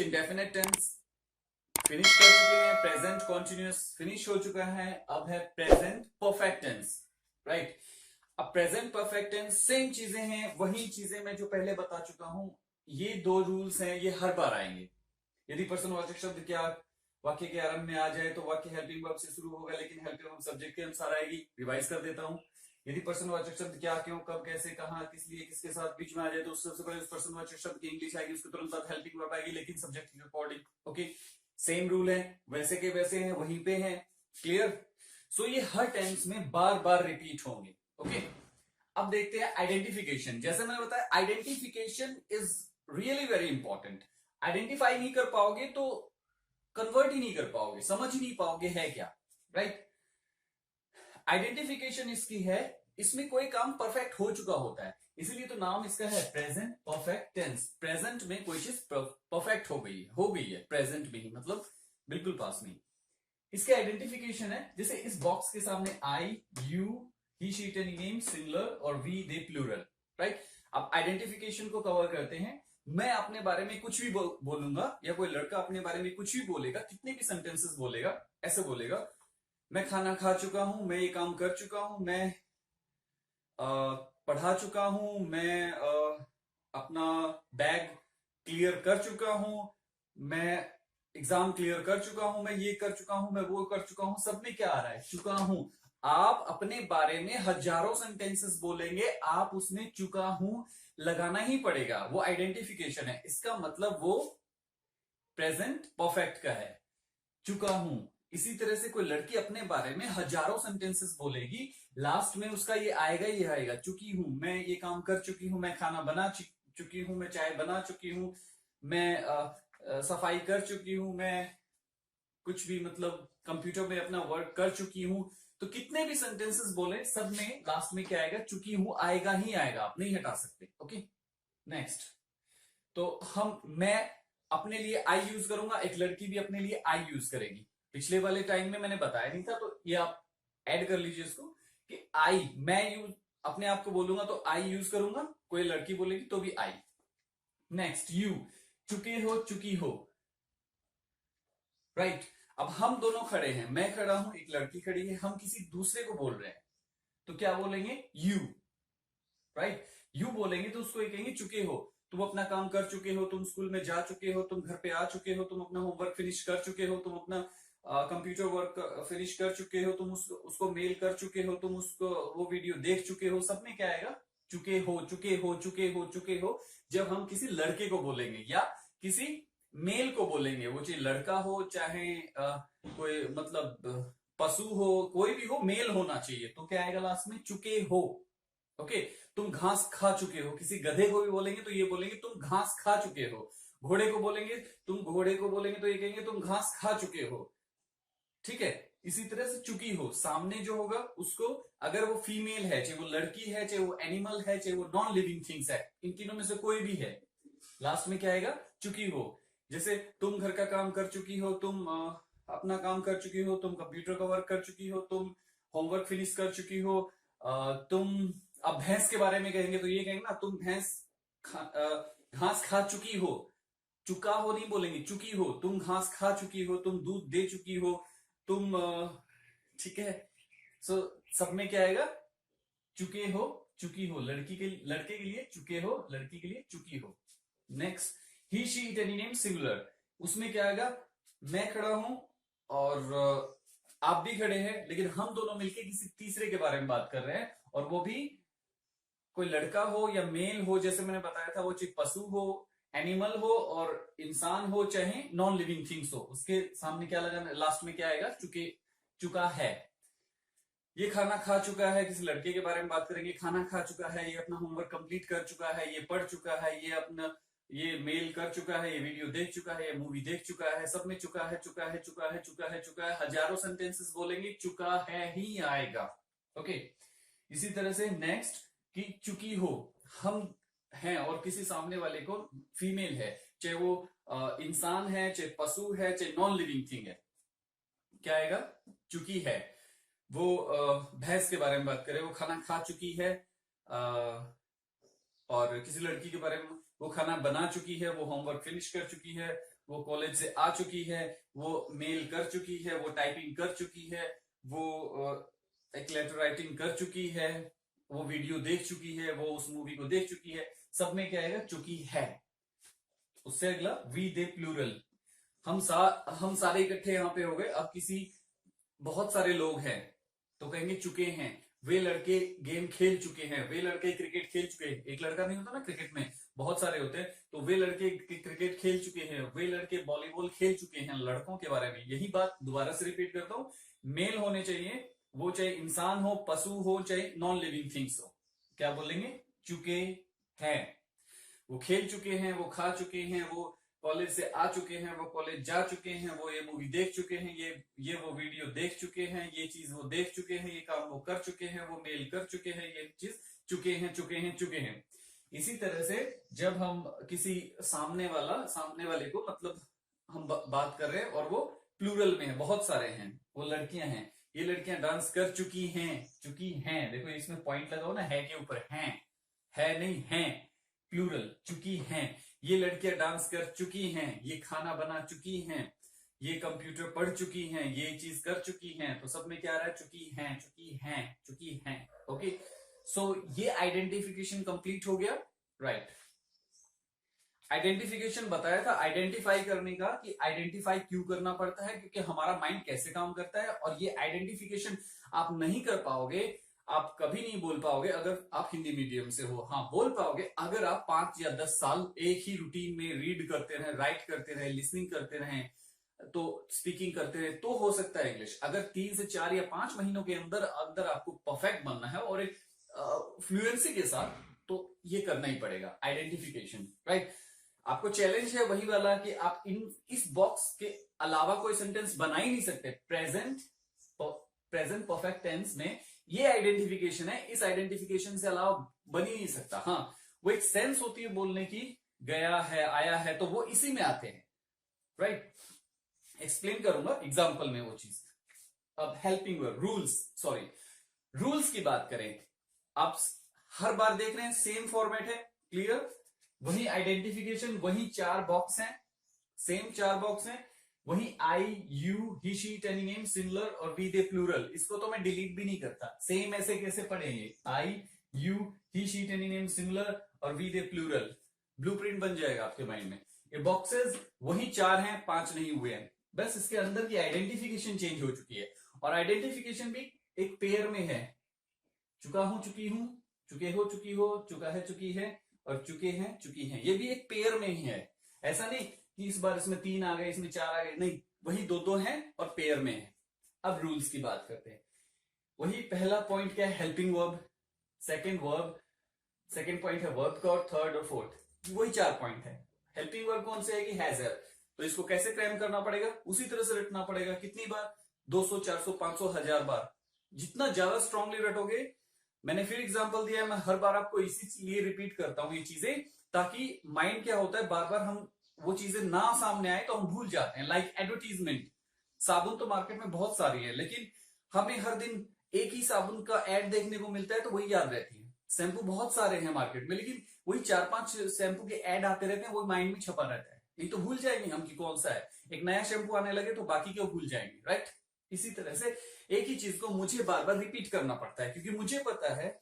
Indefinite tense finish कर चुके हैं, प्रेजेंट कॉन्टिन्यूअस फिनिश हो चुका है, अब है प्रेजेंट परफेक्ट टेंस, राइट। अब प्रेजेंट परफेक्ट टेंस सेम चीजें हैं, वही चीजें मैं जो पहले बता चुका हूं। ये दो रूल्स हैं, ये हर बार आएंगे। यदि पर्सनवाचक शब्द क्या वाक्य के आरंभ में आ जाए तो वाक्य हेल्पिंग वर्ब से शुरू होगा, लेकिन हेल्पिंग वर्ब सब्जेक्ट के अनुसार आएगी। रिवाइज कर देता हूं। यदि पर्सनवाचक शब्द क्या, क्यों, कब, कैसे, कहां, किस लिए, किसके साथ बीच में आ जाए तो सबसे पहले उस पर्सनवाचक शब्द की इंग्लिश आएगी, उसके तुरंत बाद हेल्पिंग वर्ब आएगी, लेकिन सब्जेक्ट के अकॉर्डिंग। ओके, सेम रूल है, वैसे के वैसे हैं, वहीं पे हैं। क्लियर? सो ये हर टेंस में बार बार रिपीट होंगे। ओके, अब देखते हैं आइडेंटिफिकेशन। जैसे मैंने बताया, identification is really very important. Identify नहीं कर पाओगे तो कन्वर्ट ही नहीं कर पाओगे, समझ ही नहीं पाओगे है क्या, राइट। आइडेंटिफिकेशन इसकी है, इसमें कोई काम परफेक्ट हो चुका होता है, इसीलिए तो नाम इसका है प्रेजेंट परफेक्ट टेंस। प्रेजेंट में कोई चीज परफेक्ट हो गई है प्रेजेंट में ही, मतलब बिल्कुल पास में। इसके आइडेंटिफिकेशन है, जैसे इस बॉक्स के सामने I, you, he, she, it, any name singular और वी, दे प्लूरल, राइट। अब आइडेंटिफिकेशन को कवर करते हैं। मैं अपने बारे में कुछ भी बोलूंगा, या कोई लड़का अपने बारे में कुछ भी बोलेगा, कितने भी सेंटेंसेस बोलेगा, ऐसे बोलेगा, मैं खाना खा चुका हूं, मैं ये काम कर चुका हूं, मैं पढ़ा चुका हूं, मैं अपना बैग क्लियर कर चुका हूं, मैं एग्जाम क्लियर कर चुका हूं, मैं ये कर चुका हूं, मैं वो कर चुका हूं। सब में क्या आ रहा है? चुका हूं। आप अपने बारे में हजारों सेंटेंसेस बोलेंगे, आप उसमें चुका हूं लगाना ही पड़ेगा। वो आइडेंटिफिकेशन है, इसका मतलब वो प्रेजेंट परफेक्ट का है, चुका हूं। इसी तरह से कोई लड़की अपने बारे में हजारों सेंटेंसेस बोलेगी, लास्ट में उसका ये आएगा, ये आएगा, चुकी हूं, मैं ये काम कर चुकी हूं, मैं खाना बना चुकी हूं, मैं चाय बना चुकी हूं, मैं सफाई कर चुकी हूं, मैं कुछ भी मतलब कंप्यूटर में अपना वर्क कर चुकी हूं। तो कितने भी सेंटेंसेस बोले, सब में लास्ट में क्या आएगा? चुकी हूं आएगा ही आएगा, आप नहीं हटा सकते। Okay, next. तो मैं अपने लिए आई यूज करूंगा, एक लड़की भी अपने लिए आई यूज करेगी। पिछले वाले टाइम में मैंने बताया नहीं था, तो ये आप ऐड कर लीजिए इसको कि आई, मैं यूज अपने आप को बोलूंगा तो आई यूज करूंगा, कोई लड़की बोलेगी तो भी आई। नेक्स्ट, यू, चुके हो, चुकी हो, राइट। अब हम दोनों खड़े हैं, मैं खड़ा हूं, एक लड़की खड़ी है, हम किसी दूसरे को बोल रहे हैं, तो क्या बोलेंगे? You, right. यू बोलेंगे तो उसको ये कहेंगे चुके हो, तुम अपना काम कर चुके हो, तुम स्कूल में जा चुके हो, तुम घर पे आ चुके हो, तुम अपना होमवर्क फिनिश कर चुके हो, तुम अपना कंप्यूटर वर्क फिनिश कर चुके हो, तुम उसको मेल कर चुके हो, तुम उसको वो वीडियो देख चुके हो। सब में क्या आएगा? चुके हो, चुके हो, चुके हो, चुके हो। जब हम किसी लड़के को बोलेंगे या किसी मेल को बोलेंगे, वो चाहे लड़का हो चाहे कोई मतलब पशु हो, कोई भी हो, मेल होना चाहिए, तो क्या आएगा लास्ट में? चुके हो। ओके, तुम घास खा चुके हो। किसी गधे को भी बोलेंगे तो ये बोलेंगे तुम घास खा चुके हो। घोड़े को बोलेंगे, तुम घोड़े को बोलेंगे तो ये कहेंगे तुम घास खा चुके हो। ठीक है, इसी तरह से चुकी हो, सामने जो होगा उसको, अगर वो फीमेल है, चाहे वो लड़की है, चाहे वो एनिमल है, चाहे वो नॉन लिविंग थिंग्स है, इन तीनों में से कोई भी है, लास्ट में क्या आएगा? चुकी हो। जैसे तुम घर का काम कर चुकी हो, तुम अपना काम कर चुकी हो, तुम कंप्यूटर का वर्क कर चुकी हो, तुम होमवर्क फिनिश कर चुकी हो। तुम अब भैंस के बारे में कहेंगे तो ये कहेंगे ना, तुम भैंस घास खा चुकी हो। चुका हो नहीं बोलेंगे, चुकी हो, तुम घास खा चुकी हो, तुम दूध दे चुकी हो, तुम ठीक है। सो सब में क्या आएगा? चुके हो, चुकी हो। लड़के के लिए चुके हो, लड़की के लिए चुकी हो। Next, he, she, it, any name singular, उसमें क्या आएगा? मैं खड़ा हूं और आप भी खड़े हैं, लेकिन हम दोनों मिलकर किसी तीसरे के बारे में बात कर रहे हैं, और वो भी कोई लड़का हो या मेल हो, जैसे मैंने बताया था, वो चाहे पशु हो, एनिमल हो, और इंसान हो, चाहे नॉन लिविंग थिंग्स हो। उसके सामने क्या लगा? लास्ट में क्या आएगा? चुका है। ये खाना खा चुका है, किसी लड़के के बारे में बात करेंगे, खाना खा चुका है, ये अपना होमवर्क कंप्लीट कर चुका है, ये पढ़ चुका है, ये मेल कर चुका है, ये वीडियो देख चुका है, ये मूवी देख चुका है। सब में चुका है, चुका है, चुका है, चुका है, चुका है। हजारों सेंटेंसेस बोलेंगे, चुका है ही आएगा। ओके, इसी तरह से नेक्स्ट, कि चुकी हो, हम हैं और किसी सामने वाले को फीमेल है, चाहे वो इंसान है, चाहे पशु है, चाहे नॉन लिविंग थिंग है, क्या आएगा? चुकी है। वो भैंस के बारे में बात करें, वो खाना खा चुकी है, और किसी लड़की के बारे में, वो खाना बना चुकी है, वो होमवर्क फिनिश कर चुकी है, वो कॉलेज से आ चुकी है, वो मेल कर चुकी है, वो टाइपिंग कर चुकी है, वो एक लेटर राइटिंग कर चुकी है, वो वीडियो देख चुकी है, वो उस मूवी को देख चुकी है। सब में क्या आएगा? चुकी है। उससे अगला वी दे प्लूरल। हम सारे इकट्ठे यहां पे हो गए। अब किसी बहुत सारे लोग हैं तो कहेंगे चुके हैं। वे लड़के गेम खेल चुके हैं, वे लड़के क्रिकेट खेल चुके हैं। एक लड़का नहीं होता ना क्रिकेट में, बहुत सारे होते हैं। तो वे लड़के क्रिकेट खेल चुके हैं, वे लड़के वॉलीबॉल खेल चुके हैं। लड़कों के बारे में यही बात दोबारा से रिपीट करता हूं। मेल होने चाहिए, वो चाहे इंसान हो, पशु हो, चाहे नॉन लिविंग थिंग्स हो। क्या बोलेंगे? चुके हैं। वो खेल चुके हैं, वो खा चुके हैं, वो कॉलेज से आ चुके हैं, वो कॉलेज जा चुके हैं, वो ये मूवी देख चुके हैं, ये वो वीडियो देख चुके हैं, ये चीज वो देख चुके हैं, ये काम वो कर चुके हैं, वो मेल कर चुके हैं, ये चीज चुके हैं, चुके हैं, चुके हैं। इसी तरह से जब हम किसी सामने वाले को मतलब हम बात कर रहे हैं और वो प्लूरल में है, बहुत सारे हैं, वो लड़कियां हैं, ये लड़कियां डांस कर चुकी हैं। देखो इसमें पॉइंट लगाओ ना, है के ऊपर, है नहीं, है प्लूरल, चुकी हैं। ये लड़कियां डांस कर चुकी हैं, ये खाना बना चुकी हैं, ये कंप्यूटर पढ़ चुकी हैं, ये चीज कर चुकी हैं। तो सब में क्या आ रहा है? चुकी हैं, चुकी हैं, चुकी हैं। ओके, सो ये आइडेंटिफिकेशन कंप्लीट हो गया, राइट। आइडेंटिफिकेशन बताया था, आइडेंटिफाई करने का, कि आइडेंटिफाई क्यों करना पड़ता है, क्योंकि हमारा माइंड कैसे काम करता है। और ये आइडेंटिफिकेशन आप नहीं कर पाओगे, आप कभी नहीं बोल पाओगे अगर आप हिंदी मीडियम से हो। हाँ, बोल पाओगे अगर आप 5 या 10 साल एक ही रूटीन में रीड करते रहे, राइट करते रहे, लिसनिंग करते रहे, तो स्पीकिंग करते रहे, तो हो सकता है इंग्लिश। अगर 3 से 4 या 5 महीनों के अंदर अंदर आपको परफेक्ट बनना है और एक फ्लुएंसी के साथ, तो ये करना ही पड़ेगा, आइडेंटिफिकेशन, राइट। आपको चैलेंज है वही वाला कि आप इस बॉक्स के अलावा कोई सेंटेंस बना ही नहीं सकते। प्रेजेंट परफेक्ट टेंस में ये आइडेंटिफिकेशन है, इस आइडेंटिफिकेशन से अलावा बन ही नहीं सकता। हाँ, वो एक सेंस होती है बोलने की, गया है, आया है, तो वो इसी में आते हैं, राइट। एक्सप्लेन करूंगा एग्जांपल में वो चीज। अब हेल्पिंग वर्ब, रूल्स की बात करें। आप हर बार देख रहे हैं सेम फॉर्मेट है, क्लियर। वही आइडेंटिफिकेशन, वही 4 बॉक्स हैं, सेम 4 बॉक्स हैं। वही I, you, he, she, ten name, singular और वी दे प्लूरल। इसको तो मैं डिलीट भी नहीं करता, सेम ऐसे कैसे पढ़ेंगे? I, you, he, she, ten name, singular और वी दे प्लूरल। ब्लूप्रिंट बन जाएगा आपके माइंड में। ये बॉक्सेस वही 4 हैं, 5 नहीं हुए हैं। बस इसके अंदर की आइडेंटिफिकेशन चेंज हो चुकी है। और आइडेंटिफिकेशन भी एक पेयर में है। चुका हूं, चुकी हूं, चुके हो, चुकी हो, चुका है, चुकी है, और चुके हैं, चुकी हैं। ये भी एक पेयर में ही है। ऐसा नहीं कि इस बार इसमें 3 आ गए, इसमें 4 आ गए, नहीं, वही 2-2 हैं और पेयर में है। अब रूल्स की बात करते हैं। वही पहला पॉइंट क्या है? Helping verb. सेकंड पॉइंट है वर्ब का, और थर्ड और फोर्थ, वही 4 पॉइंट है। हेल्पिंग वर्ब कौन से है? कि हैज हैव। तो इसको कैसे क्रैम करना पड़ेगा? उसी तरह से रटना पड़ेगा। कितनी बार? 200, 400, 500, 1000 बार। जितना ज्यादा स्ट्रांगली रटोगे, मैंने फिर एग्जांपल दिया है, मैं हर बार आपको इसी लिए रिपीट करता हूं ये चीजें, ताकि माइंड क्या होता है, बार बार हम वो चीजें ना सामने आए तो हम भूल जाते हैं। लाइक एडवर्टीजमेंट, साबुन तो मार्केट में बहुत सारी है, लेकिन हमें हर दिन एक ही साबुन का एड देखने को मिलता है तो वही याद रहती है। शैम्पू बहुत सारे हैं मार्केट में, लेकिन वही 4-5 शैम्पू के एड आते रहते हैं, वो माइंड में छपा रहता है। नहीं तो भूल जाएंगे हम कि कौन सा है। एक नया शैम्पू आने लगे तो बाकी क्यों भूल जाएंगे, राइट। इसी तरह से एक ही चीज को मुझे बार बार रिपीट करना पड़ता है, क्योंकि मुझे पता है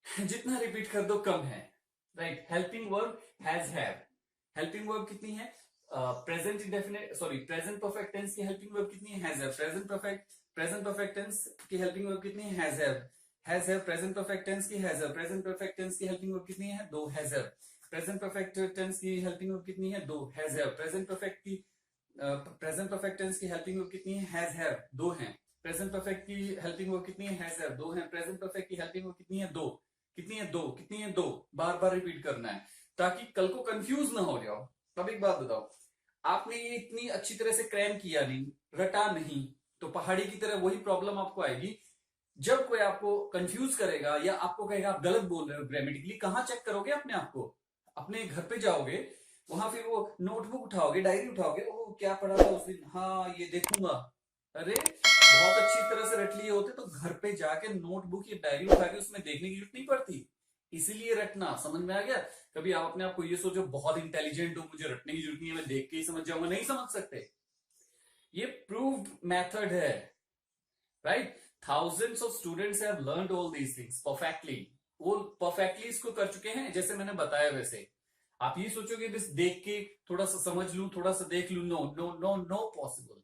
जितना रिपीट कर दो कम है, right. Helping verb has have. Helping verb कितनी है? Present indefinite, present perfect tense की हेल्पिंग वर्ब कितनी है? Has have. Present perfect tense की हेल्पिंग वर्ब कितनी है? Has have. Present perfect tense की has have. Present perfect tense की हेल्पिंग वर्ब कितनी है? 2, has have. Present perfect tense की हेल्पिंग वर्ब कितनी है? 2, has have. Present perfect tense की हेल्पिंग वर्ब कितनी है? हैज हैव, 2 है। प्रेजेंट परफेक्ट की हेल्पिंग वर्ब कितनी है? हैज हैव, 2 है। प्रेजेंट परफेक्ट की हेल्पिंग वर्ब कितनी है? 2। कितनी है? 2। कितनी है? 2। बार बार रिपीट करना है ताकि कल को कंफ्यूज ना हो जाओ। अब एक बात बताओ, आपने ये इतनी अच्छी तरह से क्रैम किया नहीं, रटा नहीं, तो पहाड़ी की तरह वही प्रॉब्लम आपको आएगी। जब कोई आपको कंफ्यूज करेगा या आपको कहेगा आप गलत बोल रहे हो ग्रामेटिकली, कहां चेक करोगे अपने आप को? अपने घर पे जाओगे, वहां फिर वो नोटबुक उठाओगे, डायरी उठाओगे, वो क्या पढ़ा था उस दिन, हाँ ये देखूंगा। अरे बहुत अच्छी तरह से रट लिए होते तो घर पे जाके नोटबुक या डायरी उठा के उसमें देखने की जरूरत नहीं पड़ती। इसीलिए रटना। समझ में आ गया? कभी आप अपने आप को ये सोचो बहुत इंटेलिजेंट हो, मुझे रटने की जरूरत नहीं है, मैं देख के ही समझ जाऊंगा, नहीं समझ सकते। ये प्रूव्ड मेथड है, right? Thousands of students have learned all these things perfectly. वो परफेक्टली इसको कर चुके हैं, जैसे मैंने बताया वैसे। आप ये सोचोगे बस देख के थोड़ा सा समझ लूं, थोड़ा सा देख लूं, no no no no possible.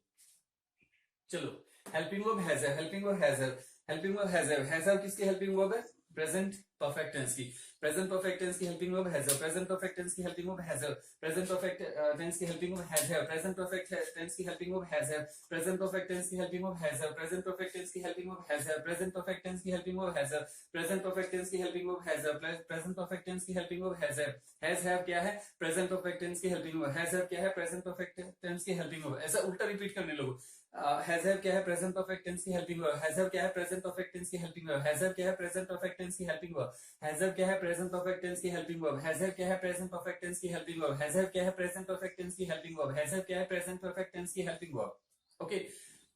चलो, helping verb has have, helping verb has have, helping verb has have. Has have किसकी हेल्पिंग वर्ब है? प्रेजेंट परफेक्ट टेंस की। प्रेजेंट परफेक्ट टेंस की helping verb has have, present perfect tense की helping verb has have, present perfect tense की helping verb has have, present perfect tense की helping verb has have, present perfect tense की helping verb has have, present perfect tense की helping verb has have, present perfect tense की helping verb has have, present perfect tense की helping verb has have, present perfect tense की helping verb has have. Has have क्या है? Present perfect tense की helping verb. Has have क्या है? Present perfect tense की helping verb. ऐसा उल्टा रिपीट करने लोगों। हैज हैव क्या है? प्रेजेंट परफेक्ट टेंस की हेल्पिंग वर्ब। हैज हैव क्या है? प्रेजेंट परफेक्ट टेंस की हेल्पिंग वर्ब। हैज हैव क्या है? प्रेजेंट परफेक्ट टेंस की हेल्पिंग वर्ब। हैज हैव क्या है? प्रेजेंट परफेक्ट टेंस की हेल्पिंग वर्ब। हैज हैव क्या है? प्रेजेंट परफेक्ट टेंस की हेल्पिंग वर्ब। हैज हैव क्या है? प्रेजेंट परफेक्ट टेंस की हेल्पिंग वर्ब। हैज हैव क्या है? प्रेजेंट परफेक्ट टेंस की हेल्पिंग वर्ब। ओके,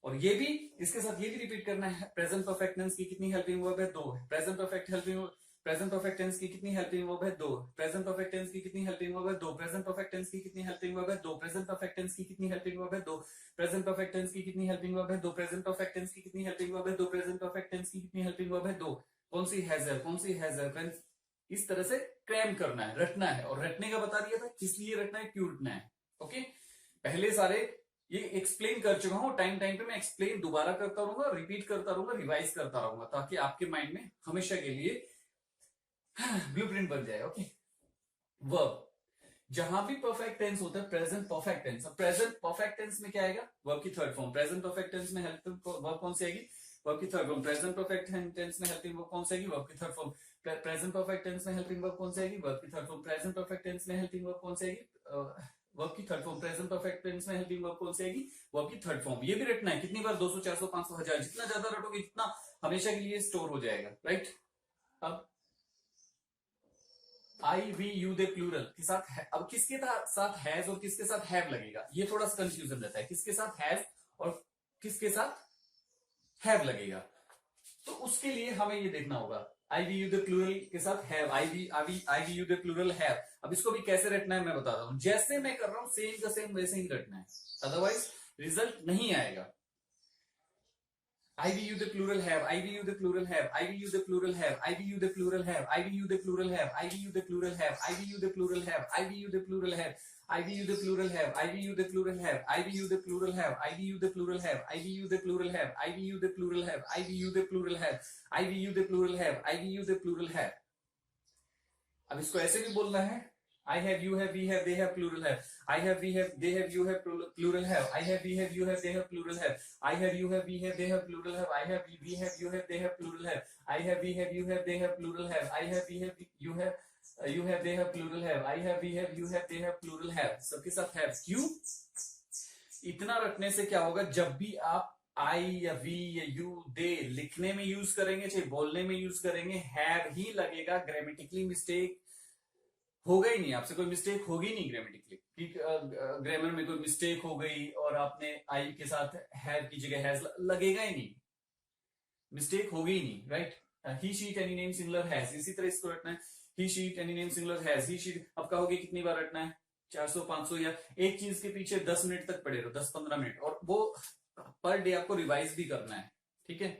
और ये भी इसके साथ ये भी रिपीट करना है। प्रेजेंट परफेक्ट टेंस की कितनी हेल्पिंग वर्ब है? 2 है। Present perfect helping, present perfect tense की कितनी हेल्पिंग वर्ब है? 2। प्रेजेंट परफेक्ट टेंस की कितनी हेल्पिंग वर्ब है? 2। प्रेजेंट परफेक्ट टेंस की कितनी हेल्पिंग वर्ब है? 2। प्रेजेंट परफेक्ट टेंस की कितनी हेल्पिंग वर्ब है? 2। प्रेजेंट परफेक्ट टेंस की कितनी हेल्पिंग वर्ब है? 2। प्रेजेंट परफेक्ट टेंस की कितनी हेल्पिंग वर्ब है? 2। प्रेजेंट परफेक्ट टेंस की कितनी हेल्पिंग वर्ब है? 2। कौन सी हैज है, कौन सी हैज है? इस तरह से क्रैम करना है, रटना है। और रटने का बता दिया था किस लिए रटना है, क्यों रटना है। ओके, पहले सारे ये एक्सप्लेन कर चुका हूं। टाइम टाइम पे मैं एक्सप्लेन दोबारा करता रहूंगा, रिपीट करता रहूंगा, रिवाइज करता रहूंगा, ताकि आपके माइंड में हमेशा के लिए ब्लूप्रिंट बन जाए। ओके, वर्ब जहां भी परफेक्ट टेंस होता है, present perfect tense, present perfect tense में क्या आएगा? वर्ब की third form. Present perfect tense में हेल्पिंग वर्ब कौन सी आएगी? वर्ब की third form. Present perfect tense में हेल्पिंग वर्ब कौन सी आएगी? वर्ब की third form. Present perfect tense में हेल्पिंग वर्ब कौन सी आएगी? वर्ब की third form. Present perfect tense में हेल्पिंग वर्ब कौन सी आएगी? वर्ब की third form. Present perfect tense में हेल्पिंग वर्ब कौन सी आएगी? वर्ब की थर्ड फॉर्म। ये भी रटना है। कितनी बार? 200, 400, 500, 1000। जितना ज्यादा रटोगे जितना हमेशा के लिए स्टोर हो जाएगा, राइट? अब आई वी यू दे प्लूरल के साथ है, अब किसके साथ हैज और किसके साथ हैव लगेगा, ये थोड़ा सा कंफ्यूजन रहता है। किसके साथ हैज और किसके साथ हैव लगेगा, तो उसके लिए हमें ये देखना होगा। I we you they plural के साथ have, I we you they plural have. अब इसको भी कैसे रटना है मैं बताता हूं। जैसे मैं कर रहा हूं सेम का सेम वैसे ही रटना है, अदरवाइज रिजल्ट नहीं आएगा। I V U the plural have, I V U the plural have, I V U the plural have, I V U the plural have, I V U the plural have, I V U the plural have, I V U the plural have, I V U the plural have, I V U the plural have, I V U the plural have, I V U the plural have, I V U the plural have, I V U the plural have, I V U the plural have, I V U the plural have, I V U the plural have, I V U the plural have। अब इसको ऐसे भी बोलना है। I have, you have, we have, they have, plural have. I have, we have, they have, you have, plural have. I have, we have, you have, they have, plural have. I have, you have, we have, they have, plural have. I have, we have, you have, they have, plural have. I have, we have, you have, they have, plural have. I have, we have, you have, you have, they have, plural have. I have, we have, you have, they have, plural have. सबके साथ have। क्यों? इतना रखने से क्या होगा, जब भी आप आई या वी या यू दे लिखने में यूज करेंगे चाहे बोलने में यूज करेंगे, हैव ही लगेगा। ग्रामेटिकली मिस्टेक होगा ही नहीं, आपसे कोई मिस्टेक होगी नहीं ग्रामेटिकली, कि ग्रामर में कोई मिस्टेक हो गई और आपने आई के साथ हैव की जगह हैज लगेगा ही नहीं, मिस्टेक होगी ही नहीं, right? He she it any name singular has, इसी तरह इसको रटना है। He she it any name singular has, he she it. अब कहोगे कितनी बार रटना है? 400, 500, या एक चीज के पीछे 10 मिनट तक पड़े रहो, 10-15 मिनट, और वो पर डे आपको रिवाइज भी करना है, ठीक है?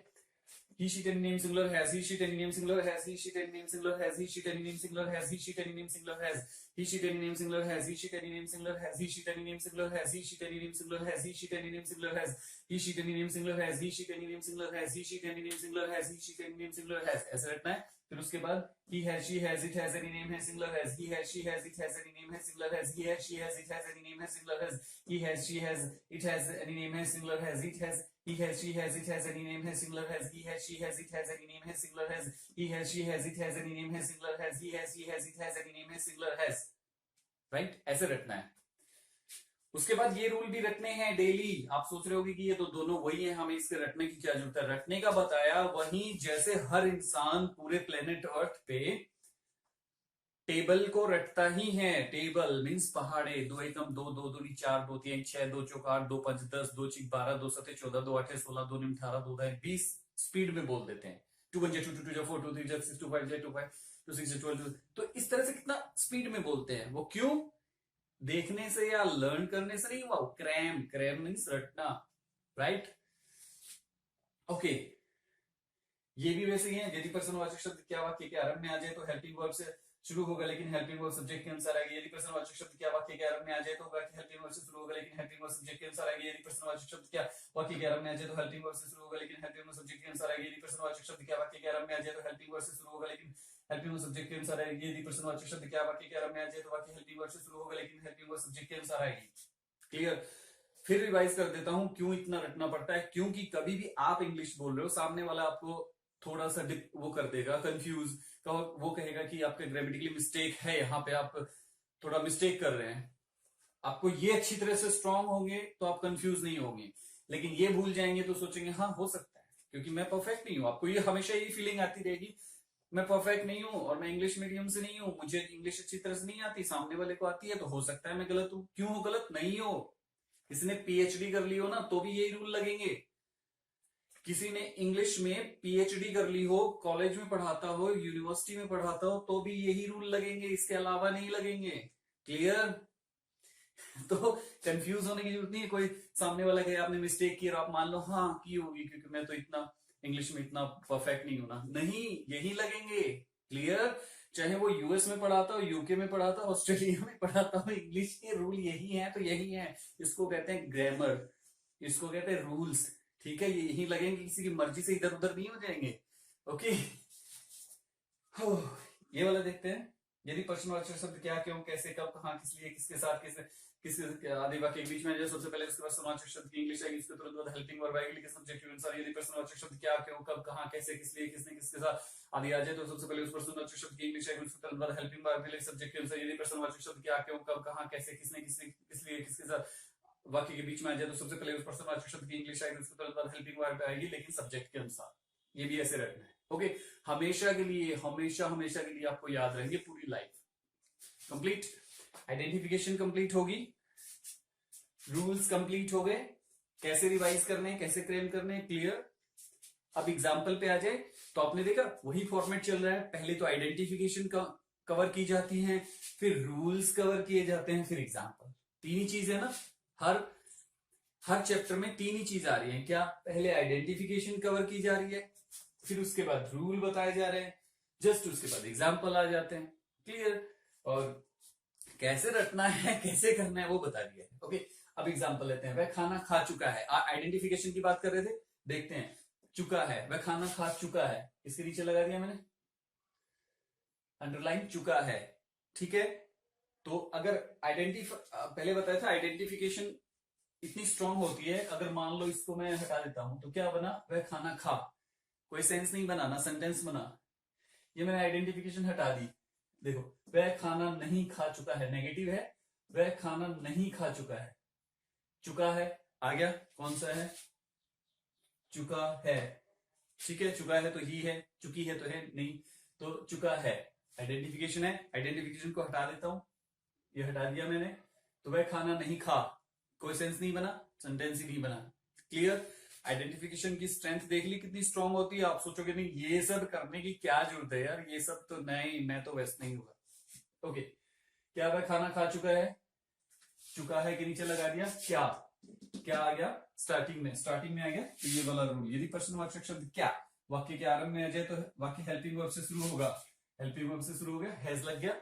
He sheet any name singular has, he sheet any name singular has, he sheet any name singular has, he sheet any name singular has, he sheet any name singular has, he sheet any name singular has, he sheet any name singular has, he sheet any name singular has, he sheet any name singular has, he sheet any name singular has, he sheet any name singular has, he sheet any name singular has, he sheet any name singular has, he sheet any name singular has, ऐसे रटना है। फिर उसके बाद he has, she has, it has, any name has, singular has, he has, she has, it has, any name has, singular has, he has, she has, it has, any name has, singular has, he has, she has, it has, any name has, singular has, it has, he has, she has, it has, any name has, singular has, he has, she has, it has, any name has, singular has, he has, she has, it has, any name has, singular has, he has, she has, it has, any name has, singular has, right? ऐसे रटना है। उसके बाद ये rule भी रटने हैं daily. आप सोच रहे होगे कि ये तो दोनों वही है, हमें इसके रटने की क्या जरूरत है? रटने का बताया वही, जैसे हर इंसान पूरे प्लेनेट अर्थ पे टेबल को रटता ही है। टेबल मीन्स पहाड़े, 2 एकम 2, 2 दूनी 4, 2 3 6, 2 चौक 8, 2 5 10, 2 6 12, 2 7 14, 2 8 16, 2 9 18, 2 9 20 स्पीड में बोल देते हैं। 2 1 2 2 2 4 2 3 6 2 5 2 5 2 6 12। तो इस तरह से कितना स्पीड में बोलते हैं वो, क्यों? देखने से या लर्न करने से नहीं हुआ, क्रैम, क्रैम मीन्स रटना, राइट? ओके, ये भी वैसे ही है। यदि पर्सनवाचक शब्द क्या वाक्य के आरंभ में आ जाए तो हेल्पिंग वर्ब से शुरू होगा लेकिन हेल्पिंग वर्ब सब्जेक्ट के अनुसार आएगी। यदि पर्सनवाचक शब्द क्या वाक्य के आरंभ में आ जाए तो वाक्य हेल्पिंग वर्ब से शुरू होगा लेकिन हेल्पिंग वर्ब सब्जेक्ट के अनुसार आएगी। यदि पर्सनवाचक शब्द क्या वाक्य के आरंभ में आ जाए तो हेल्पिंग वर्ब से शुरू होगा लेकिन हेल्पिंग वर्ब सब्जेक्ट के अनुसार आएगी। यदि पर्सनवाचक शब्द क्या वाक्य के आरंभ में आ जाए तो हेल्पिंग वर्ब से शुरू होगा लेकिन हेल्पिंग वर्ब सब्जेक्ट के अनुसार आएगी। यदि पर्सनवाचक शब्द क्या वाक्य के आरंभ में आ जाए तो वाक्य हेल्पिंग वर्ब से शुरू होगा लेकिन हेल्पिंग वर्ब सब्जेक्ट के अनुसार आएगी। क्लियर? फिर रिवाइज कर देता हूं क्यों इतना रटना पड़ता है। क्योंकि कभी भी आप इंग्लिश बोल रहे हो, सामने वाला आपको थोड़ा सा वो कर देगा, कंफ्यूज, वो कहेगा कि आपका ग्रामेटिकली मिस्टेक है, यहाँ पे आप थोड़ा मिस्टेक कर रहे हैं। आपको ये अच्छी तरह से स्ट्रांग होंगे तो आप कंफ्यूज नहीं होंगे, लेकिन ये भूल जाएंगे तो सोचेंगे हाँ हो सकता है क्योंकि मैं परफेक्ट नहीं हूं। आपको ये हमेशा ये फीलिंग आती रहेगी, मैं परफेक्ट नहीं हूं और मैं इंग्लिश मीडियम से नहीं हूं, मुझे इंग्लिश अच्छी तरह से नहीं आती, सामने वाले को आती है तो हो सकता है मैं गलत हूं। क्यों हो गलत? नहीं हो। किसी ने पीएचडी कर ली हो ना तो भी यही रूल लगेंगे। किसी ने इंग्लिश में पीएचडी कर ली हो, कॉलेज में पढ़ाता हो, यूनिवर्सिटी में पढ़ाता हो तो भी यही रूल लगेंगे, इसके अलावा नहीं लगेंगे। क्लियर? तो कंफ्यूज होने की जरूरत नहीं है। कोई सामने वाला कहे आपने मिस्टेक की और आप मान लो हाँ की होगी क्योंकि मैं तो इतना इंग्लिश में इतना परफेक्ट नहीं हूं ना, नहीं, यही लगेंगे। क्लियर? चाहे वो यूएस में पढ़ाता हो, यूके में पढ़ाता हो, ऑस्ट्रेलिया में पढ़ाता हो, इंग्लिश के रूल यही है तो यही है। इसको कहते हैं ग्रामर, इसको कहते हैं रूल्स। ठीक है, ये यही लगेंगे, किसी की मर्जी से इधर उधर नहीं हो जाएंगे। ओके, ये वाला देखते हैं। यदि प्रश्नवाचक शब्द क्या, क्यों, कैसे, कब, कहां, किस लिए, किसके साथ, किसके आदि वाक्य के बीच में सबसे पहले उसके बाद प्रश्नवाचक शब्द की इंग्लिश आएगी, उसके तुरंत बाद हेल्पिंग वर्ब आएगी लेकिन सब्जेक्ट के अनुसार। यदि प्रश्नवाचक शब्द क्या, क्यों, कब, कहां, कैसे, किस लिए, किसने, किसके साथ आदि आ जाए तो सबसे पहले उस प्रश्नवाचक शब्द की इंग्लिश आएगी, उसके तुरंत बाद हेल्पिंग वर्ब आएगी सब्जेक्ट के अनुसार। यदि प्रश्नवाचक शब्द क्या, क्यों, कब, कहां, कैसे, किसने, किस लिए, किसके साथ वाक्य के बीच में आ जाए तो सबसे पहले उस प्रश्नवाचक शब्द की इंग्लिश आएगी, उसके तुरंत बाद हेल्पिंग वर्ब आएगी लेकिन सब्जेक्ट के अनुसार। ये भी ऐसे रखना है। ओके, हमेशा के लिए, हमेशा के लिए आपको याद रहेंगे पूरी लाइफ। कंप्लीट, आइडेंटिफिकेशन कंप्लीट होगी, रूल्स कंप्लीट हो गए, कैसे रिवाइज करने हैं, कैसे क्लेम करने हैं, क्लियर। अब एग्जाम्पल पे आ जाए तो आपने देखा वही फॉर्मेट चल रहा है। पहले तो आइडेंटिफिकेशन कवर की जाती है, फिर रूल्स कवर किए जाते हैं, फिर एग्जाम्पल। तीन ही चीज है ना, हर चैप्टर में तीन ही चीज आ रही है। क्या? पहले आइडेंटिफिकेशन कवर की जा रही है, फिर उसके बाद रूल बताए जा रहे हैं, जस्ट उसके बाद एग्जाम्पल आ जाते हैं। क्लियर? और कैसे रटना है, कैसे करना है वो बता दिया है। ओके, अब एग्जाम्पल लेते हैं। वह खाना खा चुका है। आइडेंटिफिकेशन की बात कर रहे थे, देखते हैं। चुका है, वह खाना खा चुका है, इसके नीचे लगा दिया मैंने अंडरलाइन, चुका है। ठीक है, तो अगर पहले बताया था आइडेंटिफिकेशन इतनी स्ट्रांग होती है, अगर मान लो इसको मैं हटा देता हूं तो क्या बना? वह खाना खा, कोई सेंस नहीं बना ना, सेंटेंस बना। ये मैंने आइडेंटिफिकेशन हटा दी। देखो, वह खाना नहीं खा चुका है, नेगेटिव है, वह खाना नहीं खा चुका है। चुका है आ गया, कौन सा है? चुका है। ठीक है, चुका है तो ही है, चुकी है तो है नहीं, तो चुका है आइडेंटिफिकेशन है। आइडेंटिफिकेशन को हटा देता हूं, ये हटा दिया मैंने, तो वह खाना नहीं खा, कोई सेंस नहीं बना, सेंटेंस ही नहीं बना। क्लियर? आइडेंटिफिकेशन की स्ट्रेंथ देख ली कितनी स्ट्रांग होती है। आप सोचोगे नहीं ये सब करने की क्या जरूरत है यार, ये सब तो नहीं, मैं तो वैसे नहीं होगा। ओके, क्या वह खाना खा चुका है? चुका है के नीचे लगा दिया क्या आ गया? स्टार्टिंग में आ गया, तो ये वाला रूल। यदि प्रश्नवाचक शब्द क्या वाक्य के आरंभ में आ जाए तो वाक्य हेल्पिंग वर्ब से शुरू होगा, हेल्पिंग वर्ब से शुरू हो गया, हैज लग गया,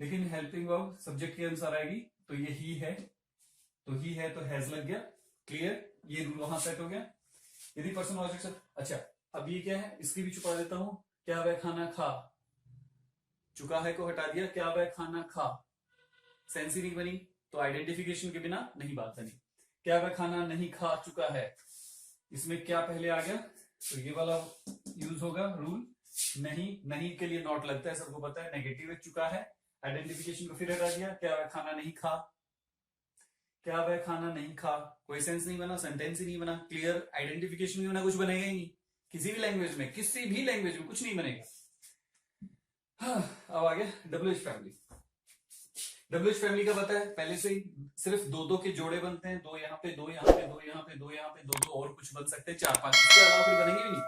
लेकिन हेल्पिंग वर्ब सब्जेक्ट के अनुसार आएगी, तो ये ही है, तो हैज लग गया। क्लियर? ये रूल वहां सेट हो गया। यदि प्रश्नवाचक शब्द, अच्छा अब ये क्या है, इसकी भी छुपा देता हूं। क्या वह खाना खा, चुका है को हटा दिया, क्या वह खाना खा, सेंस ही नहीं बनी, तो आइडेंटिफिकेशन के बिना नहीं बात बनी। क्या वह खाना नहीं खा चुका है, इसमें क्या पहले आ गया, तो ये वाला यूज होगा रूल। नहीं के लिए नॉट लगता है, सबको पता है, नेगेटिव है, चुका है। आइडेंटिफिकेशन को फिर हटा दिया, क्या वह खाना नहीं खा, क्या वह खाना नहीं खा, कोई सेंस नहीं बना, सेंटेंस ही नहीं बना। क्लियर? आइडेंटिफिकेशन के बिना कुछ बनेगा ही नहीं, किसी भी लैंग्वेज में कुछ नहीं बनेगा। हाँ, अब आ गया WH फैमिली। WH फैमिली का पता है पहले से ही, सिर्फ दो के जोड़े बनते हैं, दो यहाँ पे, दो यहाँ पे, दो यहाँ पे, दो यहाँ पे, दो और कुछ बन सकते हैं, 4 5, इसके अलावा फिर बनेंगे भी नहीं।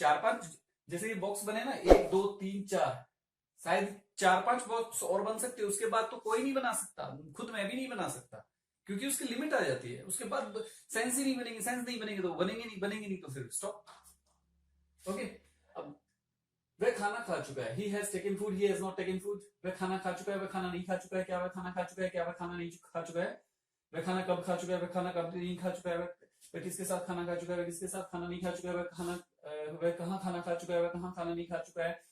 4-5 जैसे ये बॉक्स बने ना, 1 2 3 4, शायद 4-5 बॉक्स और बन सकते हैं, उसके बाद तो कोई नहीं बना सकता, खुद मैं भी नहीं बना सकता, क्योंकि उसकी लिमिट आ जाती है। उसके बाद सेंस ही नहीं बनेंगे, सेंस नहीं बनेंगे तो बनेंगे नहीं तो फिर स्टॉप। ओके, अब वह खाना खा चुका है, he has taken food, he has not taken food. वह खाना खा चुका है, वह खाना नहीं खा चुका है, क्या वह खाना खा चुका है, क्या वह खाना नहीं खा चुका है। वह खाना कब खा चुका है, वह खाना कब नहीं खा चुका है। वह किसके साथ खाना खा चुका है, वह किसके साथ खाना नहीं खा चुका है। वह कहाँ खाना खा चुका है, वह कहाँ खाना नहीं खा चुका है।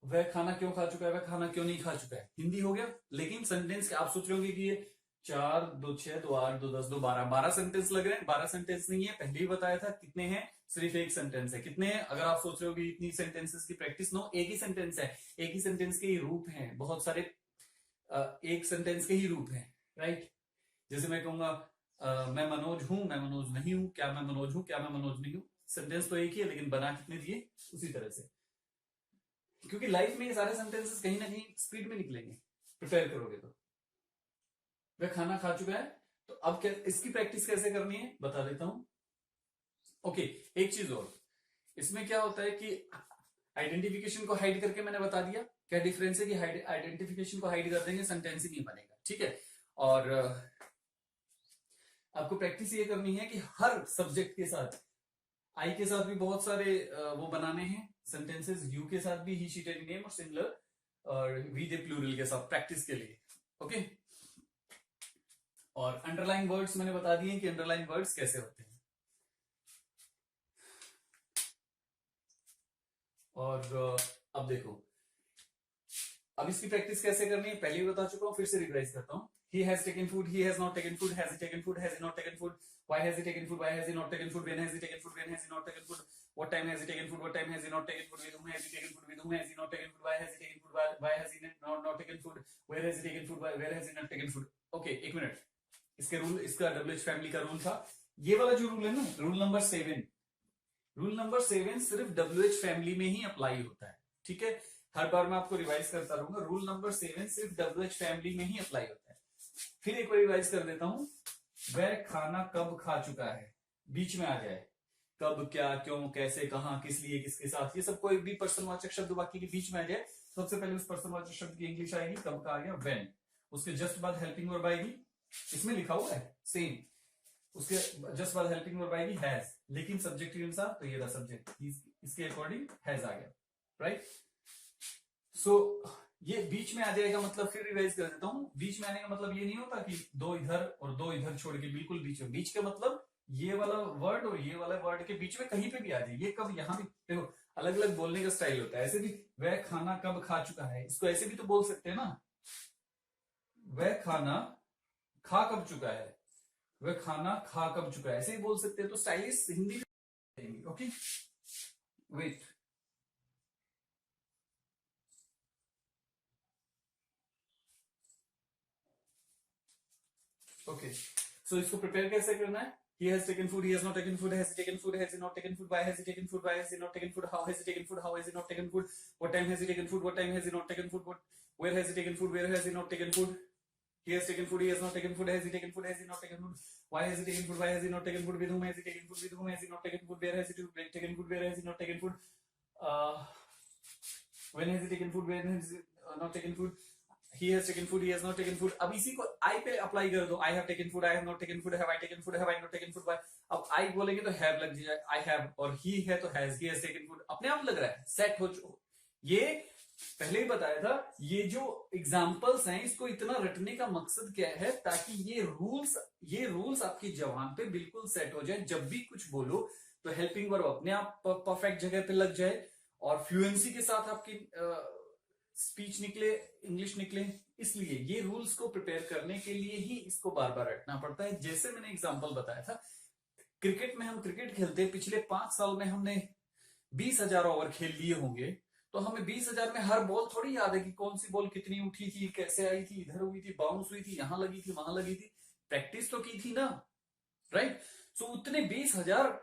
वह खाना क्यों खा चुका है, वह खाना क्यों नहीं खा चुका है। हिंदी हो गया। लेकिन सेंटेंस आप सोच रहे होंगे कि ये 4 2 6 2 8 2 10 2 12 सेंटेंस लग रहे हैं। 12 सेंटेंस नहीं है, पहले ही बताया था। कितने हैं, सिर्फ एक सेंटेंस है। कितने हैं, अगर आप सोच रहे हो कि इतनी सेंटेंसेस की प्रैक्टिस, नो, एक ही सेंटेंस है। एक ही सेंटेंस के ही रूप हैं, बहुत सारे एक सेंटेंस के ही रूप हैं, राइट। जैसे मैं कहूंगा मैं मनोज हूं, मैं मनोज नहीं हूं, क्या मैं मनोज हूं, क्या मैं मनोज नहीं हूं। सेंटेंस तो एक ही है, लेकिन बना कितने दिए उसी तरह से। क्योंकि लाइफ में ये सारे सेंटेंसेस कहीं ना कहीं स्पीड में निकलेंगे, प्रिपेयर करोगे तो। वह खाना खा चुका है, तो अब क्या इसकी प्रैक्टिस कैसे करनी है बता देता हूं। ओके, एक चीज और, इसमें क्या होता है कि आइडेंटिफिकेशन को हाइड करके मैंने बता दिया क्या डिफरेंस है, कि आइडेंटिफिकेशन को हाइड कर देंगे सेंटेंस ही नहीं बनेगा, ठीक है। और आपको प्रैक्टिस ये करनी है कि हर सब्जेक्ट के साथ, आई के साथ भी बहुत सारे वो बनाने हैं सेंटेंसेस, यू के साथ भी, ही शी टेड नेम और सिंगुलर, और वी दे प्लूरल के साथ प्रैक्टिस के लिए। ओके, और अंडरलाइन वर्ड्स मैंने बता दिए कि अंडरलाइन वर्ड्स कैसे होते हैं। और अब देखो, अब इसकी प्रैक्टिस कैसे करनी है पहले ही बता चुका हूं, फिर से रिवाइज करता हूं। He has taken food, he has not taken food, has he taken food, has he not taken food, why has he taken food, why has he not taken food, when has he taken food, when has he not taken food, what time has he taken food, what time has he not taken food, with whom has he taken food, with whom has he not taken food, why has he taken food, why has he not taken food, where has he taken food, where has he not taken food। Okay, एक minute, इसके rule, इसका WH family का rule था, ये वाला जो rule है ना, रूल नंबर 7, रूल नंबर 7 सिर्फ WH फैमिली में ही अप्लाई होता है, ठीक है। हर बार मैं आपको रिवाइज करता रहूंगा, रूल नंबर 7 सिर्फ WH फैमिली में ही अप्लाई होता है। फिर एक बार रिवाइज कर देता हूं, वह खाना कब खा चुका है, बीच में आ जाए, कब, क्या, क्यों, कैसे, कहां, किस लिए, किसके साथ, ये सब कोई भी पर्सनवाचक शब्द वाक्य के बीच में आ जाए, सबसे पहले उस पर्सनवाचक शब्द की इंग्लिश आएगी, कब का आ गया when, उसके जस्ट बाद हेल्पिंग वर्ब आएगी, इसमें लिखा हुआ है सेम, उसके जस्ट बाद हेल्पिंग वर्ब आएगी हैज, लेकिन सब्जेक्ट के अनुसार तो ये रहा सब्जेक्ट, इसके अकॉर्डिंग हैज आ गया, राइट। सो ये बीच में आ जाएगा, मतलब फिर रिवाइज कर देता हूं, बीच में आने का मतलब ये नहीं होता कि 2 इधर और 2 इधर छोड़ के बिल्कुल बीच में, बीच का मतलब ये वाला वर्ड और ये वाला वर्ड के बीच में कहीं पे भी आ जाए। ये कब, यहां भी देखो अलग अलग बोलने का स्टाइल होता है, ऐसे भी वह खाना कब खा चुका है, इसको ऐसे भी तो बोल सकते हैं ना, वह खाना खा कब चुका है, वह खाना खा कब चुका है, ऐसे ही बोल सकते हैं, तो stylish Hindi. Okay, wait, okay, so इसको प्रिपेयर कैसे करना है। He has taken food, he has not taken food, has he taken food, has he not taken food, why has he taken food, why has he not taken food, how has he taken food, how has he not taken food, what time has he taken food, what time has he not taken food, where has he taken food, where has he not taken food, he has taken food, he has not taken food, has he taken food, has he not taken food, why has he taken food, why has he not taken food, with whom has he taken food, with whom has he not taken food, where has he taken food, where has he not taken food, when has he taken food, when has he not taken food, he has taken food, he has not taken food। अब इसी को I पे apply कर दो, I have taken food, I have not taken food, have I taken food, have I not taken food, अब I बोलेंगे तो have लग जाए, I have, और he है तो has, he has taken food, अपने आप लग रहा है, सेट हो चुका। ये पहले ही बताया था, ये जो एग्जाम्पल्स हैं इसको इतना रटने का मकसद क्या है, ताकि ये रूल्स आपकी जबान पे बिल्कुल सेट हो जाए, जब भी कुछ बोलो तो हेल्पिंग वर्ब अपने आप परफेक्ट जगह पे लग जाए, और फ्लुएंसी के साथ आपकी स्पीच निकले, इंग्लिश निकले। इसलिए ये रूल्स को प्रिपेयर करने के लिए ही इसको बार बार रटना पड़ता है। जैसे मैंने एग्जांपल बताया था, क्रिकेट में हम क्रिकेट खेलते हैं, पिछले 5 साल में हमने 20,000 ओवर खेल लिए होंगे, तो हमें 20,000 में हर बॉल थोड़ी याद है कि कौन सी बॉल कितनी उठी थी, कैसे आई थी, इधर हुई थी, बाउंस हुई थी, यहां लगी थी, वहां लगी थी, प्रैक्टिस तो की थी ना, राइट। सो उतने 20,000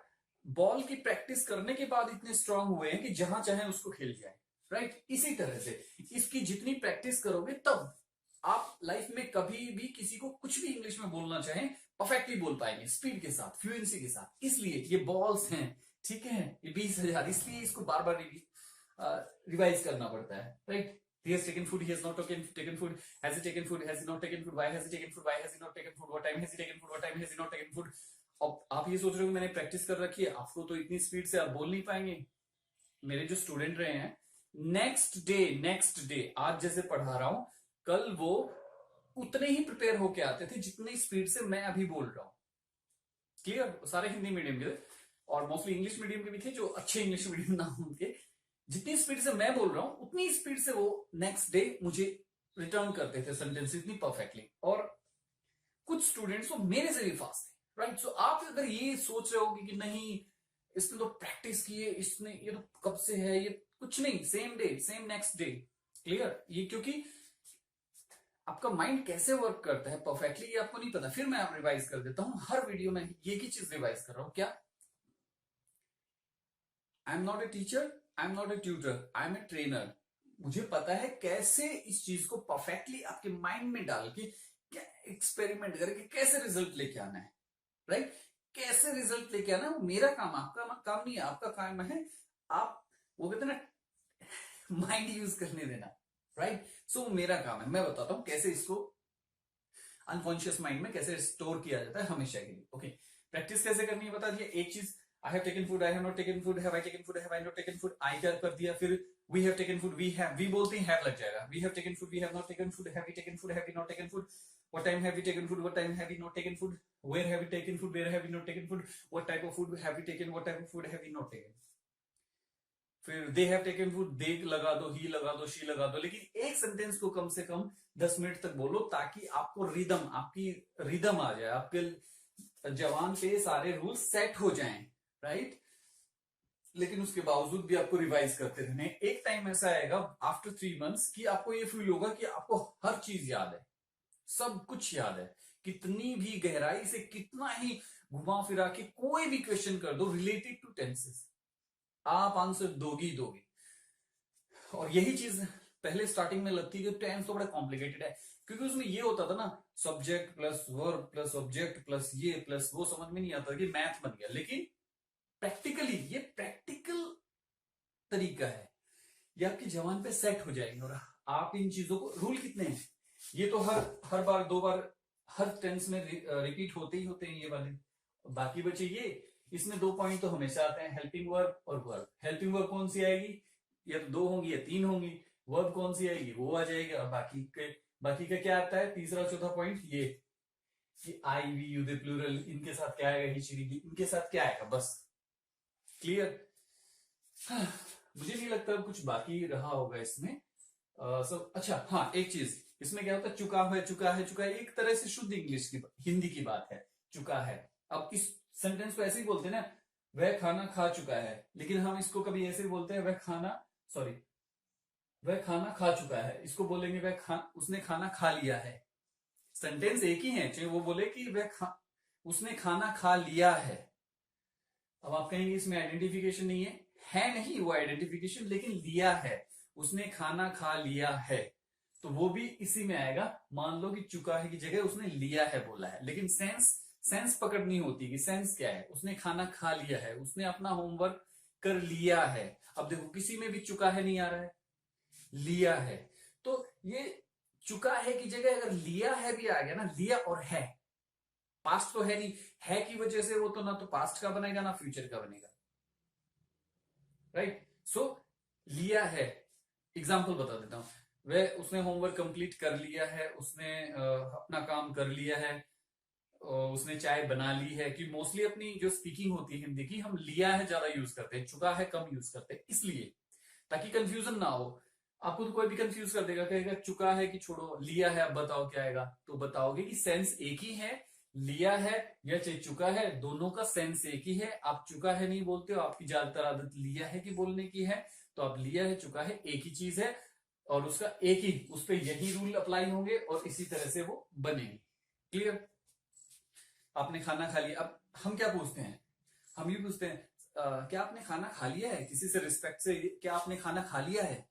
बॉल की प्रैक्टिस करने के बाद इतने स्ट्रांग हुए हैं कि जहां चाहे उसको खेल जाए, राइट। इसी तरह से इसकी जितनी प्रैक्टिस करोगे, तब आप लाइफ में कभी भी किसी को कुछ भी इंग्लिश में बोलना चाहें, परफेक्टली बोल पाएंगे, स्पीड के साथ, फ्लुएंसी के साथ। इसलिए ये बॉल्स हैं, ठीक है, ये 20,000, इसलिए इसको बार बार रिवाइज करना पड़ता है, right? He has taken food, he has not taken food, has he taken food, has he not taken food, why has he taken food, why has he not taken food, what time has he taken food, what time has he not taken food. अब आप ये सोच रहे हो मैंने practice कर रखी है, आपको तो इतनी स्पीड से आप बोल नहीं पाएंगे। मेरे जो स्टूडेंट रहे हैं, नेक्स्ट डे आज जैसे पढ़ा रहा हूं, कल वो उतने ही प्रिपेयर होके आते थे जितनी स्पीड से मैं अभी बोल रहा हूं। क्लियर? सारे हिंदी मीडियम के और मोस्टली इंग्लिश मीडियम के भी थे, जो अच्छे इंग्लिश मीडियम ना हो उनके। जितनी स्पीड से मैं बोल रहा हूं उतनी स्पीड से वो नेक्स्ट डे मुझे रिटर्न करते थे सेंटेंस इतनी परफेक्टली। और कुछ स्टूडेंट्स तो मेरे से भी फास्ट थे, राइट? सो आप अगर ये सोच रहे होगे कि नहीं इसने तो प्रैक्टिस की है, इसने ये तो कब से है, ये कुछ नहीं, same day same next day. Clear? ये क्योंकि आपका माइंड कैसे वर्क करता है परफेक्टली ये आपको नहीं पता। फिर मैं आप रिवाइज कर देता हूं, हर वीडियो में ये ही चीज रिवाइज कर रहा हूं। क्या? I am not a teacher, I am not a tutor, I am a trainer. मुझे पता है कैसे इस चीज को परफेक्टली आपके माइंड में डाल के एक्सपेरिमेंट करके कैसे रिजल्ट लेके आना है, राइट? कैसे रिजल्ट लेके आना है वो मेरा काम, आपका काम नहीं है। आपका काम है आप वो कहते हैं ना माइंड यूज करने देना, राइट? सो मेरा काम है, मैं बताता हूं कैसे इसको अनकॉन्शियस माइंड में कैसे स्टोर किया जाता है हमेशा के लिए। ओके, प्रैक्टिस कैसे करनी है बता दिया। एक चीज, I have taken food, I have not taken food, have I taken food, have I not taken food, I क्या कर दिया। फिर we have taken food, we बोलते हैं have लग जाएगा। We have taken food, we have not taken food, have we taken food, have we not taken food, what time have we taken food, what time have we not taken food, where have we taken food, where have we not taken food, what type of food have we taken, what type of food have we not taken। फिर they have taken food, they लगा दो, he लगा दो, she लगा दो, लेकिन एक sentence को कम से कम 10 मिनट तक बोलो ताकि आपको रिदम, आपकी रिदम आ जाए, आपके जवान पे सारे रूल्स सेट हो जाएं, राइट? लेकिन उसके बावजूद भी आपको रिवाइज करते रहने। एक टाइम ऐसा आएगा आफ्टर 3 मंथ्स कि आपको ये फील होगा कि आपको हर चीज याद है, सब कुछ याद है। कितनी भी गहराई से, कितना ही घुमा फिरा के कोई भी क्वेश्चन कर दो रिलेटेड टू टेंसेस, आप आंसर दोगी। और यही चीज पहले स्टार्टिंग में लगती है कि टेंस तो बड़ा कॉम्प्लिकेटेड है, क्योंकि उसमें ये होता था ना, subject plus verb plus object plus ये प्लस वो, समझ में नहीं आता कि मैथ बन गया। लेकिन प्रैक्टिकली ये प्रैक्टिकल तरीका है, ये आपके जवान पे सेट हो जाएंगे। और आप इन चीजों को, रूल कितने हैं, ये तो हर बार 2 बार हर टेंस में रिपीट होते ही होते हैं ये वाले। बाकी बचे ये, इसमें 2 पॉइंट तो हमेशा आते हैं, हेल्पिंग वर्ब और वर्ब। हेल्पिंग वर्ब कौन सी आएगी, या तो 2 होंगी या 3 होंगी। वर्ब कौन सी आएगी, वो आ जाएगी। और बाकी का क्या आता है, तीसरा चौथा पॉइंट, ये आई वी यू दे प्लूरल, इनके साथ क्या आएगा, ही शी इनके साथ क्या आएगा, बस। क्लियर? मुझे नहीं लगता कुछ बाकी रहा होगा इसमें। सब अच्छा। हाँ, एक चीज इसमें क्या होता है, चुका है, एक तरह से शुद्ध इंग्लिश की, हिंदी की बात है, चुका है। अब इस सेंटेंस को ऐसे ही बोलते हैं ना, वह खाना खा चुका है, लेकिन हम इसको कभी ऐसे बोलते हैं, वह खाना खा चुका है। इसको बोलेंगे उसने खाना खा लिया है। सेंटेंस एक ही है, चाहे वो बोले कि उसने खाना खा लिया है। अब आप कहेंगे इसमें आइडेंटिफिकेशन नहीं है नहीं वो आइडेंटिफिकेशन, लेकिन लिया है, उसने खाना खा लिया है, तो वो भी इसी में आएगा। मान लो कि चुका है की जगह उसने लिया है बोला है, लेकिन सेंस पकड़नी होती कि सेंस क्या है। उसने खाना खा लिया है, उसने अपना होमवर्क कर लिया है। अब देखो किसी में भी चुका है नहीं आ रहा है, लिया है। तो ये चुका है की जगह अगर लिया है भी आ गया ना, लिया और है, पास्ट तो है नहीं, है की वजह से वो तो ना तो पास्ट का बनेगा ना फ्यूचर का बनेगा, राइट? सो लिया है, एग्जाम्पल बता देता हूं। उसने होमवर्क कंप्लीट कर लिया है, उसने अपना काम कर लिया है, उसने चाय बना ली है। कि मोस्टली अपनी जो स्पीकिंग होती है हिंदी की, हम लिया है ज्यादा यूज करते हैं, चुका है कम यूज करते हैं, इसलिए ताकि कंफ्यूजन ना हो। आपको तो कोई भी कंफ्यूज कर देगा, कहेगा चुका है कि छोड़ो लिया है, अब बताओ क्या आएगा, तो बताओगे कि सेंस एक ही है, लिया है या चाहे चुका है, दोनों का सेंस एक ही है। आप चुका है नहीं बोलते हो, आपकी ज्यादातर आदत लिया है कि बोलने की है, तो आप लिया है चुका है एक ही चीज है, और उसका एक ही, उस पर यही रूल अप्लाई होंगे और इसी तरह से वो बनेंगे। क्लियर? आपने खाना खा लिया। अब हम क्या पूछते हैं, हम ये पूछते हैं क्या आपने खाना खा लिया है, किसी से रिस्पेक्ट से, क्या आपने खाना खा लिया है,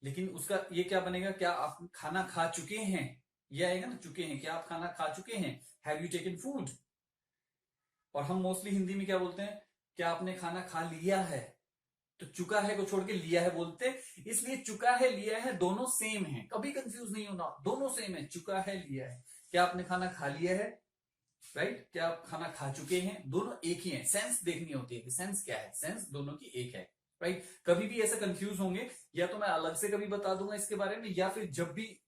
लेकिन उसका ये क्या बनेगा, क्या आप खाना खा चुके हैं, ये आएगा ना, चुके हैं, क्या आप खाना खा चुके हैं, हैव यू टेकन फूड। और हम मोस्टली हिंदी में क्या बोलते हैं, क्या आपने खाना खा लिया है? तो चुका है को छोड़ के लिया है बोलते, इसलिए चुका है लिया है दोनों सेम है, कभी कंफ्यूज नहीं होना, दोनों सेम है, चुका है लिया है। क्या आपने खाना खा लिया है? राइट, क्या आप खाना खा चुके हैं? दोनों एक ही है, सेंस देखनी होती है कि सेंस क्या है, सेंस दोनों की एक है। राइट, कभी भी ऐसा कंफ्यूज होंगे या तो मैं अलग से कभी बता दूंगा इसके बारे में, या फिर जब भी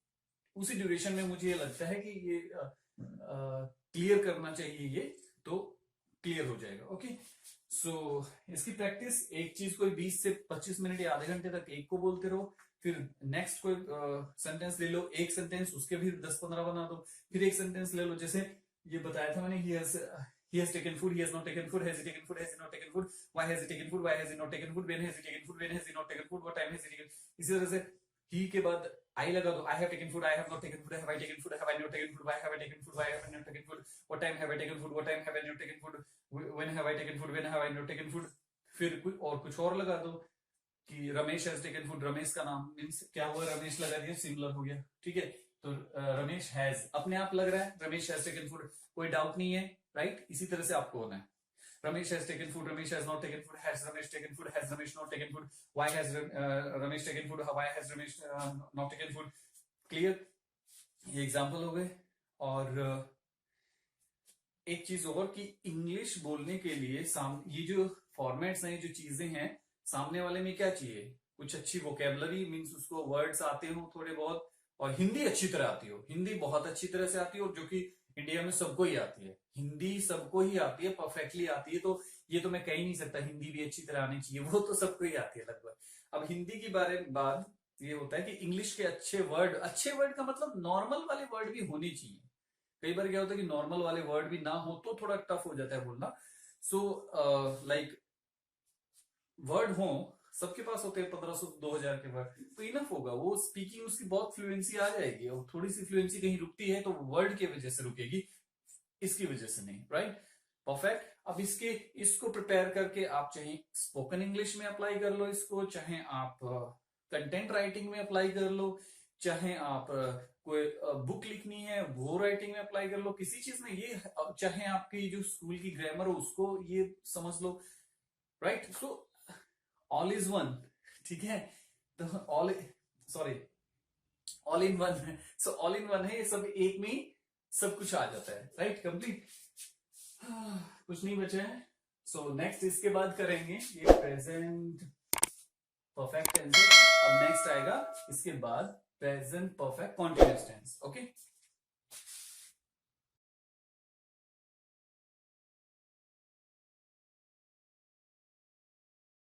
उसी ड्यूरेशन में मुझे ये लगता है कि ये क्लियर करना चाहिए ये, तो क्लियर हो जाएगा। ओके, सो इसकी प्रैक्टिस, एक चीज को 20 से 25 मिनट या आधे घंटे तक एक को बोलते रहो, फिर नेक्स्ट कोई सेंटेंस ले लो, एक सेंटेंस उसके भी 10-15 बना दो, फिर एक सेंटेंस ले लो, जैसे ये बताया था मैंने, he has taken food, he has not taken food, has he taken food, has he not taken food, why has he taken food, why has he not taken food, when has he taken food, when has he not taken food, what time has he taken। इसी तरह से he के बाद I लगा दो, I have taken food, I have not taken food, have I taken food, have I not taken food, why have I taken food, why have I not taken food, what time have I taken food, what time have I not taken food, when have I taken food, when have I not taken food। फिर कुछ और लगा दो कि Ramesh has taken food, Ramesh का नाम means क्या हुआ, रमेश लगा दिया, सिमिलर हो गया। ठीक है, तो रमेश हैज अपने आप लग रहा है, रमेश हैज टेकन फूड, कोई डाउट नहीं है। राइट, इसी तरह से आपको होना है, Ramesh has taken food, Ramesh has not taken food, has Ramesh taken food, has Ramesh not taken food, why has Ramesh taken food, why has Ramesh not taken food. Clear, ये एग्जांपल हो गए। और एक चीज और कि इंग्लिश बोलने के लिए ये जो फॉर्मेट्स हैं, जो चीजें हैं, सामने वाले में क्या चाहिए, कुछ अच्छी वोकेबलरी, मीन्स उसको वर्ड्स आते हो थोड़े बहुत, और हिंदी अच्छी तरह आती हो, हिंदी बहुत अच्छी तरह से आती हो, जो कि इंडिया में सबको ही आती है, हिंदी सबको ही आती है, परफेक्टली आती है। तो ये तो मैं कह ही नहीं सकता हिंदी भी अच्छी तरह आनी चाहिए, वो तो सबको ही आती है लगभग। अब हिंदी की बारे में बाद ये होता है कि इंग्लिश के अच्छे वर्ड का मतलब नॉर्मल वाले वर्ड भी होने चाहिए। कई बार क्या होता है कि नॉर्मल वाले वर्ड भी ना हो तो थोड़ा टफ हो जाता है बोलना। सो लाइक वर्ड हो, सबके पास होते हैं 1500-2000 के वर्ड, तो इनफ होगा, वो स्पीकिंग उसकी बहुत फ्लुएंसी आ जाएगी। और थोड़ी सी फ्लुएंसी कहीं रुकती है तो वर्ड की वजह से रुकेगी, इसकी वजह से नहीं। Right, perfect. अब इसको प्रिपेयर करके आप चाहे स्पोकन इंग्लिश में अप्लाई कर लो इसको, चाहे आप कंटेंट राइटिंग में अप्लाई कर लो, चाहे आप कोई बुक लिखनी है वो राइटिंग में अप्लाई कर लो, किसी चीज में ये, चाहे आपकी जो स्कूल की ग्रामर हो उसको ये समझ लो। Right, so all is one. ठीक है, तो all in one, so all in one है, ये सब एक में ही सब कुछ आ जाता है। राइट, कंप्लीट, कुछ नहीं बचा है। सो नेक्स्ट इसके बाद करेंगे ये प्रेजेंट परफेक्ट टेंस। अब नेक्स्ट आएगा इसके बाद present perfect continuous tense. Okay.